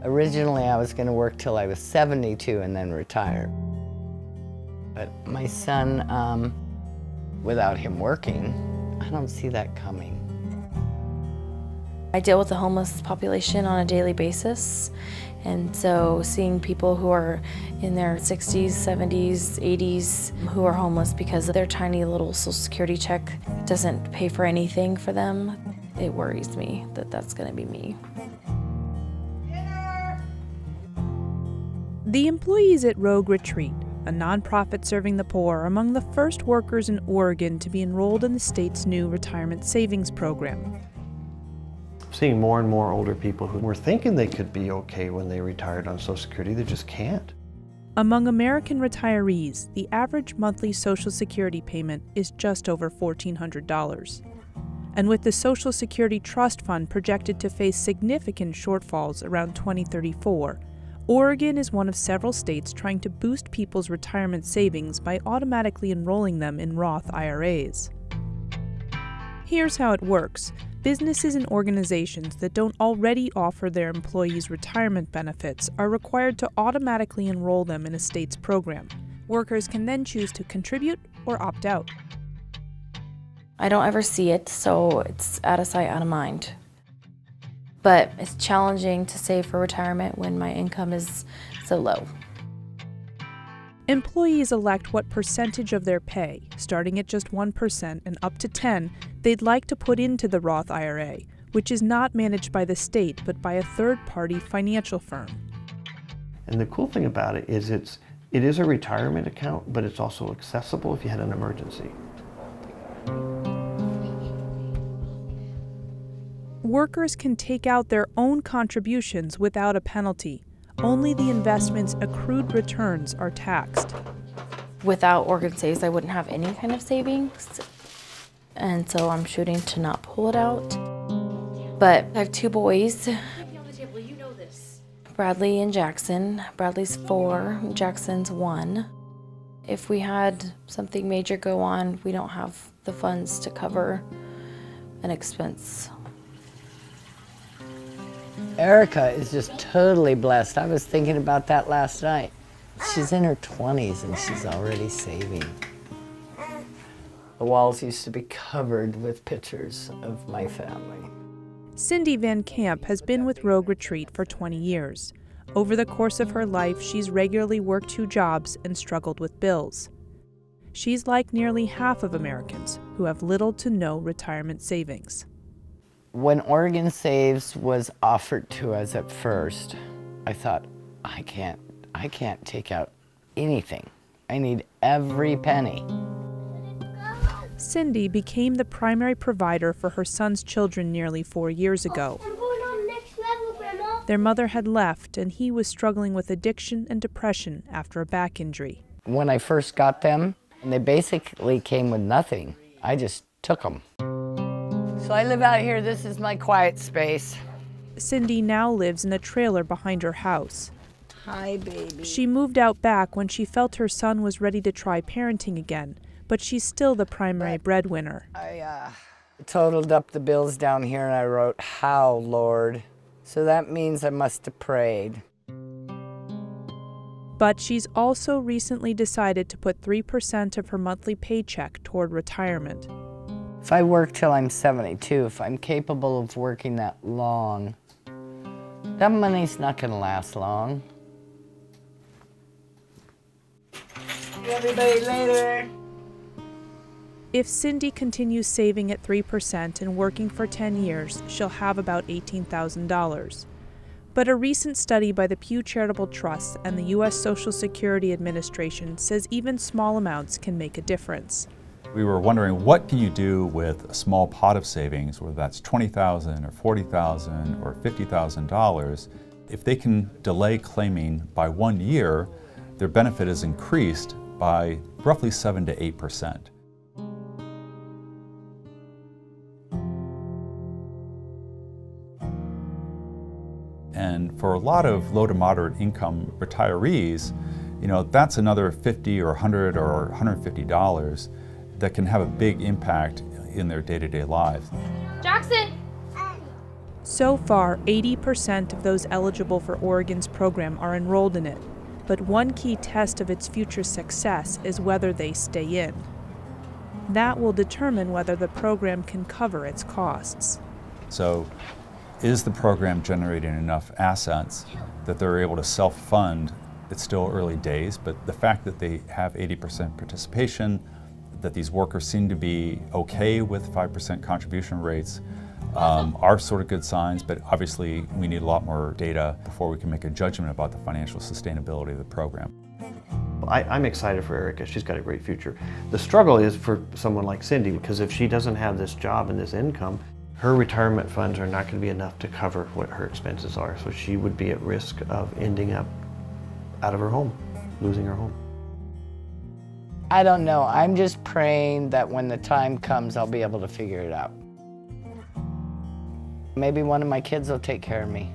Originally, I was going to work till I was 72 and then retire. But my son, without him working, I don't see that coming. I deal with the homeless population on a daily basis, and so seeing people who are in their 60s, 70s, 80s who are homeless because their tiny little Social Security check doesn't pay for anything for them, it worries me that that's going to be me. The employees at Rogue Retreat, a nonprofit serving the poor, are among the first workers in Oregon to be enrolled in the state's new retirement savings program. Seeing more and more older people who were thinking they could be okay when they retired on Social Security, they just can't. Among American retirees, the average monthly Social Security payment is just over $1,400. And with the Social Security Trust Fund projected to face significant shortfalls around 2034, Oregon is one of several states trying to boost people's retirement savings by automatically enrolling them in Roth IRAs. Here's how it works. Businesses and organizations that don't already offer their employees retirement benefits are required to automatically enroll them in a state's program. Workers can then choose to contribute or opt out. I don't ever see it, so it's out of sight, out of mind. But it's challenging to save for retirement when my income is so low. Employees elect what percentage of their pay, starting at just 1% and up to 10%, they'd like to put into the Roth IRA, which is not managed by the state but by a third-party financial firm. And the cool thing about it is it is a retirement account, but it's also accessible if you had an emergency. Workers can take out their own contributions without a penalty. Only the investment's accrued returns are taxed. Without Oregon Saves, I wouldn't have any kind of savings. And so I'm shooting to not pull it out. But I have two boys, Bradley and Jackson. Bradley's 4, Jackson's 1. If we had something major go on, we don't have the funds to cover an expense. Erica is just totally blessed. I was thinking about that last night. She's in her 20s and she's already saving. The walls used to be covered with pictures of my family. Cindy Van Camp has been with Rogue Retreat for 20 years. Over the course of her life, she's regularly worked 2 jobs and struggled with bills. She's like nearly half of Americans who have little to no retirement savings. When Oregon Saves was offered to us at first, I thought, I can't take out anything. I need every penny. Cindy became the primary provider for her son's children nearly 4 years ago. I'm going on next level, Grandma. Their mother had left, and he was struggling with addiction and depression after a back injury. When I first got them, they basically came with nothing. I just took them. So I live out here. This is my quiet space. Cindy now lives in a trailer behind her house. Hi, baby. She moved out back when she felt her son was ready to try parenting again, but she's still the primary breadwinner. I totaled up the bills down here and I wrote, "How, Lord?" So that means I must have prayed. But she's also recently decided to put 3% of her monthly paycheck toward retirement. If I work till I'm 72, if I'm capable of working that long, that money's not going to last long. See everybody later. If Cindy continues saving at 3% and working for 10 years, she'll have about $18,000. But a recent study by the Pew Charitable Trust and the U.S. Social Security Administration says even small amounts can make a difference. We were wondering, what can you do with a small pot of savings, whether that's $20,000 or $40,000 or $50,000, if they can delay claiming by 1 year, their benefit is increased by roughly 7 to 8%. And for a lot of low to moderate income retirees, that's another $50 or $100 or $150 that can have a big impact in their day-to-day lives. Jackson! So far, 80% of those eligible for Oregon's program are enrolled in it, but one key test of its future success is whether they stay in. That will determine whether the program can cover its costs. So, is the program generating enough assets that they're able to self-fund? It's still early days, but the fact that they have 80% participation, that these workers seem to be okay with 5% contribution rates, are sort of good signs, but obviously we need a lot more data before we can make a judgment about the financial sustainability of the program. I'm excited for Erica. She's got a great future. The struggle is for someone like Cindy, because if she doesn't have this job and this income, her retirement funds are not going to be enough to cover what her expenses are. So she would be at risk of ending up out of her home, losing her home. I don't know. I'm just praying that when the time comes, I'll be able to figure it out. Maybe one of my kids will take care of me.